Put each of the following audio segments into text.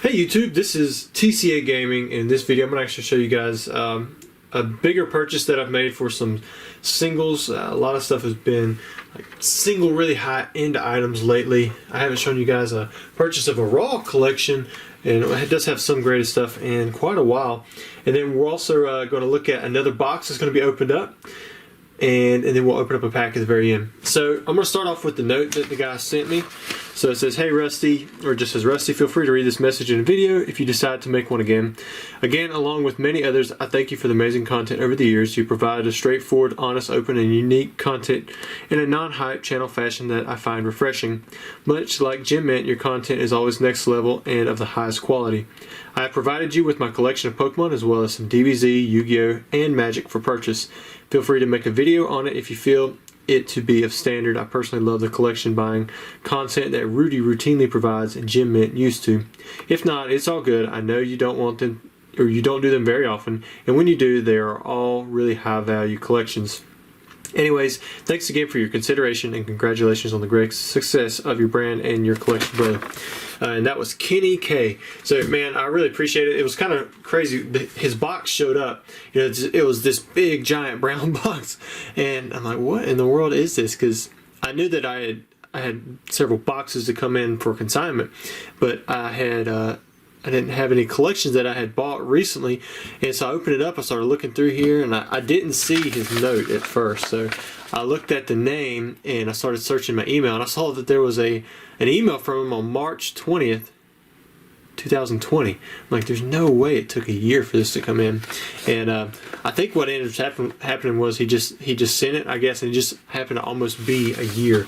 Hey YouTube, this is TCA Gaming. In this video I'm going to actually show you guys a bigger purchase that I've made for some singles. A lot of stuff has been like single really high-end items lately. I haven't shown you guys a purchase of a raw collection, and it does have some graded stuff in quite a while. And then we're also going to look at another box that's going to be opened up, and then we'll open up a pack at the very end. So I'm going to start off with the note that the guy sent me. So it says, "Hey Rusty," or just says, "Rusty, feel free to read this message in a video if you decide to make one again. Again, along with many others, I thank you for the amazing content over the years. You provide a straightforward, honest, open, and unique content in a non-hype channel fashion that I find refreshing. Much like Gem Mint, your content is always next level and of the highest quality. I have provided you with my collection of Pokemon as well as some DBZ, Yu-Gi-Oh, and Magic for purchase. Feel free to make a video on it if you feel it to be of standard. I personally love the collection buying content that Rudy routinely provides and Gem Mint used to. If not, it's all good. I know you don't want them, or you don't do them very often, and when you do, they are all really high value collections. Anyways, thanks again for your consideration and congratulations on the great success of your brand and your collection, brother." And that was Kenny K. So man, I really appreciate it. It was kind of crazy. His box showed up. You know, it was this big giant brown box, and I'm like, what in the world is this? Because I knew that I had several boxes to come in for consignment, but I didn't have any collections that I had bought recently, and so I opened it up. I started looking through here, and I didn't see his note at first, so I looked at the name and I started searching my email, and I saw that there was an email from him on March 20th, 2020. I'm like, there's no way it took a year for this to come in. And I think what ended up happening was he just sent it, I guess, and it just happened to almost be a year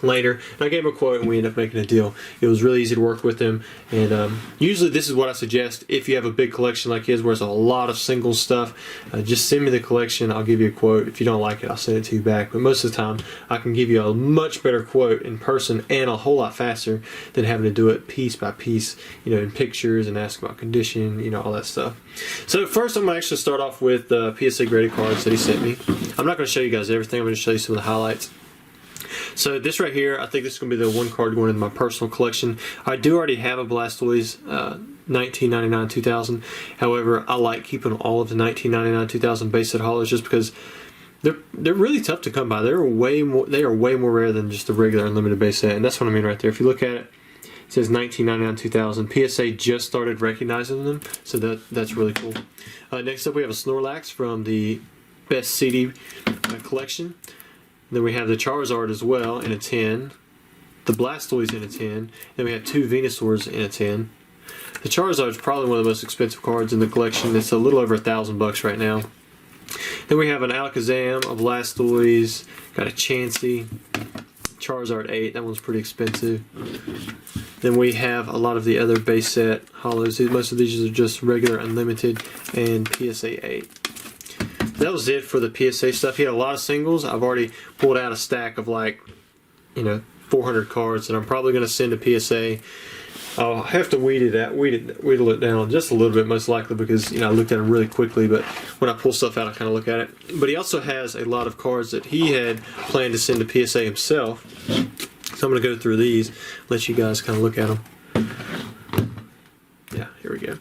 later, and I gave him a quote and we ended up making a deal. It was really easy to work with him, and usually this is what I suggest if you have a big collection like his where it's a lot of single stuff. Just send me the collection, I'll give you a quote. If you don't like it, I'll send it to you back, but most of the time I can give you a much better quote in person and a whole lot faster than having to do it piece by piece, you know, in pictures and ask about condition, you know, all that stuff. So first I'm going to actually start off with the Psa Graded Cards that he sent me. I'm not going to show you guys everything, I'm going to show you some of the highlights. So this right here, I think this is going to be the one card going into my personal collection. I do already have a Blastoise 1999-2000. However, I like keeping all of the 1999-2000 base set hollows just because they're really tough to come by. They are way more rare than just the regular unlimited base set, and that's what I mean right there. If you look at it, it says 1999-2000. PSA just started recognizing them, so that's really cool. Next up, we have a Snorlax from the Best CD collection. Then we have the Charizard as well in a 10, the Blastoise in a 10, then we have two Venusaurs in a 10. The Charizard is probably one of the most expensive cards in the collection. It's a little over $1,000 right now. Then we have an Alakazam, a Blastoise, got a Chansey, Charizard 8, that one's pretty expensive. Then we have a lot of the other base set hollows. Most of these are just regular unlimited and PSA 8. That was it for the PSA stuff. He had a lot of singles. I've already pulled out a stack of like, 400 cards that I'm probably going to send to PSA. I'll have to wheedle it down just a little bit, most likely, because I looked at them really quickly. But when I pull stuff out, I kind of look at it. But he also has a lot of cards that he had planned to send to PSA himself. So I'm going to go through these, let you guys kind of look at them. Yeah, here we go.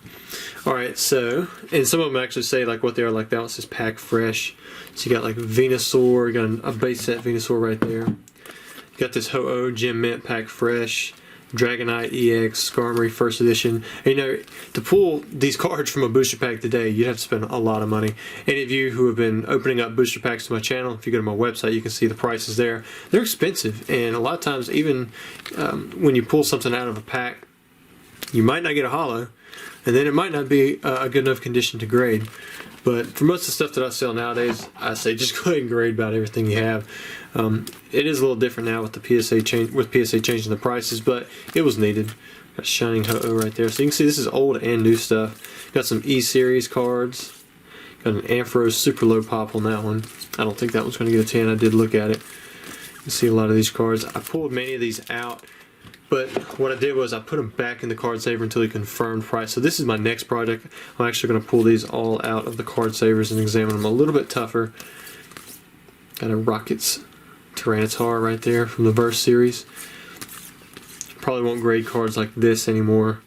Alright, so, and some of them actually say like what they are, like that one says pack fresh. So you got like Venusaur, you got a base set Venusaur right there. You got this Ho-Oh Gem Mint pack fresh, Dragonite EX, Skarmory first edition. And, to pull these cards from a booster pack today, you'd have to spend a lot of money. Any of you who have been opening up booster packs to my channel, if you go to my website, you can see the prices there. They're expensive, and a lot of times even when you pull something out of a pack, you might not get a holo, and then it might not be a good enough condition to grade. But for most of the stuff that I sell nowadays, I say just go ahead and grade about everything you have. It is a little different now with the PSA changing the prices, but it was needed. Got Shining Ho-Oh right there. So you can see this is old and new stuff. Got some E-Series cards. Got an Ampharos super low pop on that one. I don't think that one's going to get a 10. I did look at it. You see a lot of these cards. I pulled many of these out, but what I did was I put them back in the card saver until he confirmed price. So this is my next project. I'm actually going to pull these all out of the card savers and examine them a little bit tougher. Got a Rockets Tyranitar right there from the Verse series. Probably won't grade cards like this anymore.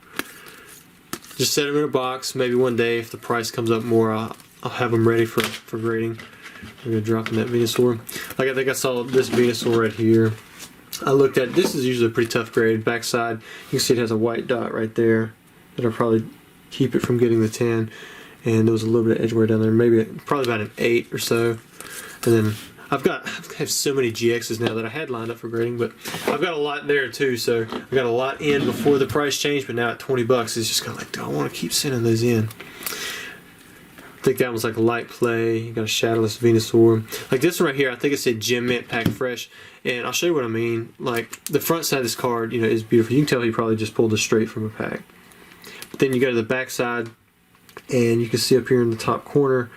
just set them in a box. Maybe one day if the price comes up more, I'll have them ready for grading. We're gonna drop in that Venusaur. Like I think I saw this Venusaur right here. I looked at, this is usually a pretty tough grade. Backside, you can see it has a white dot right there. That'll probably keep it from getting the 10. And there was a little bit of edge wear down there, maybe probably about an 8 or so. And then I have so many GXs now that I had lined up for grading, but I've got a lot there too. So I got a lot in before the price changed, but now at 20 bucks, it's just kind of like, do I want to keep sending those in? I think that was like a light play. You got a Shadowless Venusaur. Like this one right here, I think it said Gem Mint Pack Fresh. And I'll show you what I mean. Like the front side of this card, you know, is beautiful. You can tell he probably just pulled this straight from a pack. But then you go to the back side, and you can see up here in the top corner,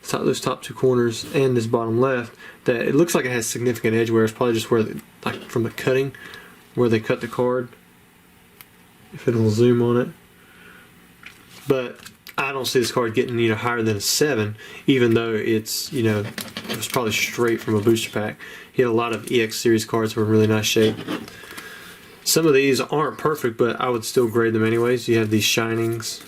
those top 2 corners and this bottom left, that it looks like it has significant edge wear. It's probably just where, like from the cutting, where they cut the card. If it'll zoom on it. But I don't see this card getting, you know, higher than a 7, even though it's, you know, it was probably straight from a booster pack. He had a lot of EX series cards that were in really nice shape. Some of these aren't perfect, but I would still grade them anyways. You have these Shinings.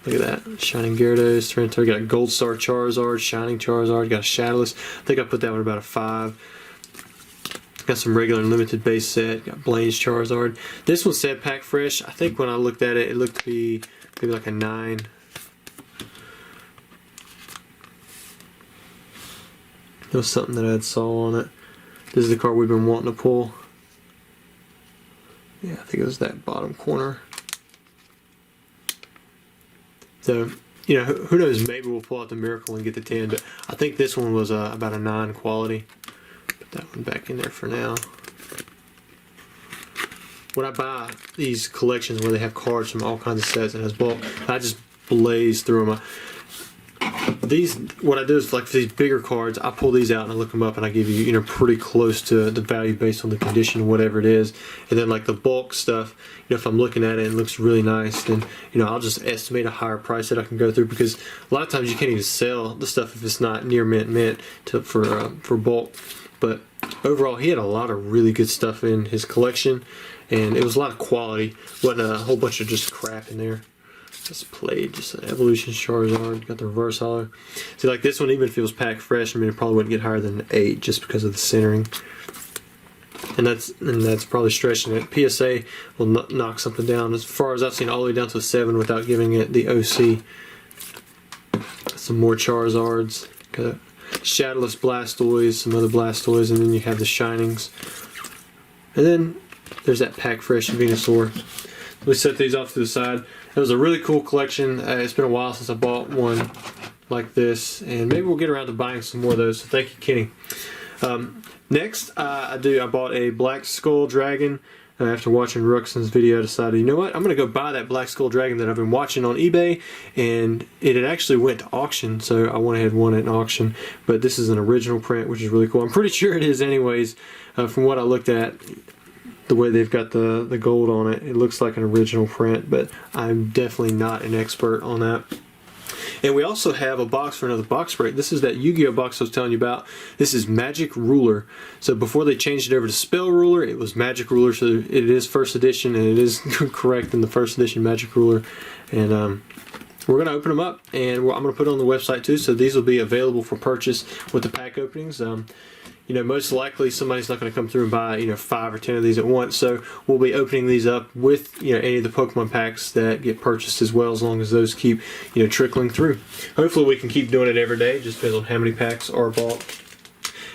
Look at that. Shining Gyarados, Tyranitar. You got a Gold Star Charizard, Shining Charizard. Got a Shadowless. I think I put that one about a 5. Got some regular and limited base set. Got Blaine's Charizard. This one said Pack Fresh. I think when I looked at it, it looked to be maybe like a 9. There was something that I had saw on it. This is the card we've been wanting to pull. Yeah, I think it was that bottom corner. So, you know, who knows, maybe we'll pull out the Miracle and get the 10, but I think this one was about a 9 quality. Put that one back in there for now. When I buy these collections where they have cards from all kinds of sets and has bulk, I just blaze through them. What I do is, like for these bigger cards, I pull these out and I look them up and I give you, you know, pretty close to the value based on the condition, whatever it is. And then like the bulk stuff, you know, if I'm looking at it and it looks really nice, then, you know, I'll just estimate a higher price that I can go through, because a lot of times you can't even sell the stuff if it's not near mint for bulk. But overall, he had a lot of really good stuff in his collection, and it was a lot of quality. Wasn't a whole bunch of just crap in there. Just played, just an Evolution Charizard, got the reverse holo. See, like this one, even if it was packed fresh, I mean, it probably wouldn't get higher than an 8 just because of the centering. And that's probably stretching it. PSA will knock something down. As far as I've seen, all the way down to a 7 without giving it the OC. Some more Charizards. Got Shadowless Blastoise, some other Blastoise, and then you have the Shinings. And then there's that pack fresh Venusaur. We set these off to the side. It was a really cool collection. It's been a while since I bought one like this, and maybe we'll get around to buying some more of those. So thank you, Kenny. Next, I bought a Black Skull Dragon. After watching Ruxin's video, I decided, you know what, I'm going to go buy that Black Skull Dragon that I've been watching on eBay, and it had actually went to auction, so I went ahead and won it in auction. But this is an original print, which is really cool. I'm pretty sure it is anyways, from what I looked at. The way they've got the gold on it, it looks like an original print, but I'm definitely not an expert on that. And we also have a box for another box break. This is that Yu-Gi-Oh box I was telling you about. This is Magic Ruler. So before they changed it over to Spell Ruler, it was Magic Ruler. So it is first edition, and it is correct in the first edition Magic Ruler. And we're going to open them up, and I'm going to put it on the website too. So these will be available for purchase with the pack openings. You know, most likely somebody's not going to come through and buy, you know, 5 or 10 of these at once. So we'll be opening these up with, you know, any of the Pokemon packs that get purchased as well, as long as those keep, you know, trickling through. Hopefully we can keep doing it every day. Just depends on how many packs are bought.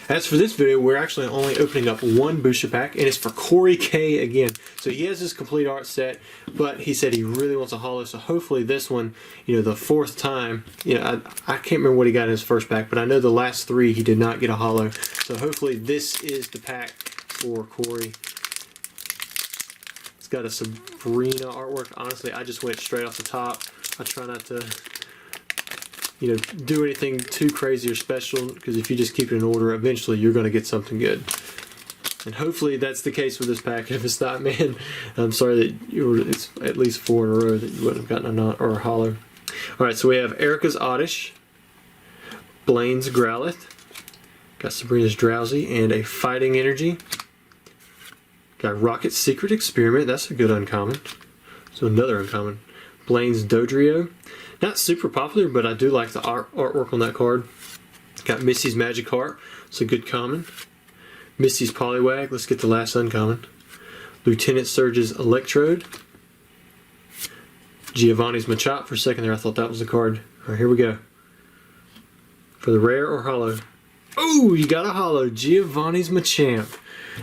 As for this video, we're actually only opening up one booster pack, and it's for Corey K again. So he has his complete art set, but he said he really wants a holo, so hopefully this one, you know, the 4th time, you know, I can't remember what he got in his first pack, but I know the last 3 he did not get a holo. So hopefully this is the pack for Corey. It's got a Sabrina artwork. Honestly, I just went straight off the top. I try not to, you know, do anything too crazy or special, because if you just keep it in order, eventually you're going to get something good. And hopefully that's the case with this pack. If it's not, man, I'm sorry that it's at least 4 in a row that you wouldn't have gotten a holo. Alright, so we have Erica's Oddish, Blaine's Growlithe, got Sabrina's Drowsy, and a Fighting Energy. Got Rocket's Secret Experiment, that's a good uncommon. So another uncommon. Blaine's Dodrio. Not super popular, but I do like the artwork on that card. Got Misty's Magikarp, it's a good common. Misty's Poliwag, let's get the last uncommon. Lieutenant Surge's Electrode. Giovanni's Machop. For a second there I thought that was the card. Alright, here we go. For the rare or hollow. Oh, you got a hollow. Giovanni's Machamp.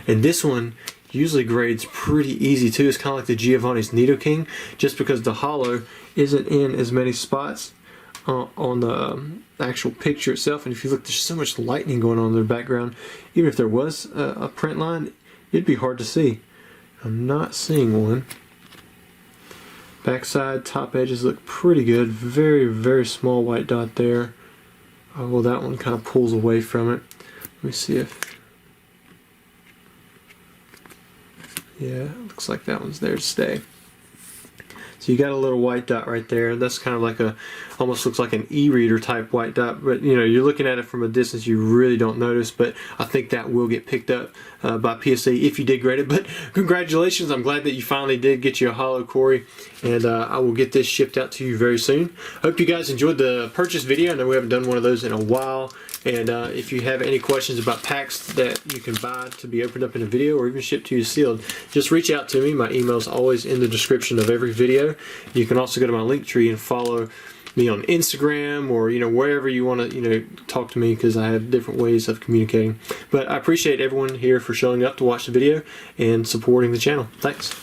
And this one usually grades pretty easy too. It's kind of like the Giovanni's Nidoking, just because the hollow isn't in as many spots on the actual picture itself. And if you look, there's so much lightning going on in the background. Even if there was a print line, it'd be hard to see. I'm not seeing one. Backside, top edges look pretty good. Very, very small white dot there. Oh, well, that one kind of pulls away from it. Let me see if... Yeah, looks like that one's there to stay. So you got a little white dot right there. That's kind of like almost looks like an e-reader type white dot, but you know, you're looking at it from a distance, you really don't notice, but I think that will get picked up by PSA if you did grade it. But congratulations, I'm glad that you finally did get you a hollow, Corey, and I will get this shipped out to you very soon. Hope you guys enjoyed the purchase video. I know we haven't done one of those in a while, and if you have any questions about packs that you can buy to be opened up in a video or even shipped to you sealed, just reach out to me. My email is always in the description of every video. You can also go to my link tree and follow me on Instagram, or wherever you want to talk to me, because I have different ways of communicating. But I appreciate everyone here for showing up to watch the video and supporting the channel. Thanks.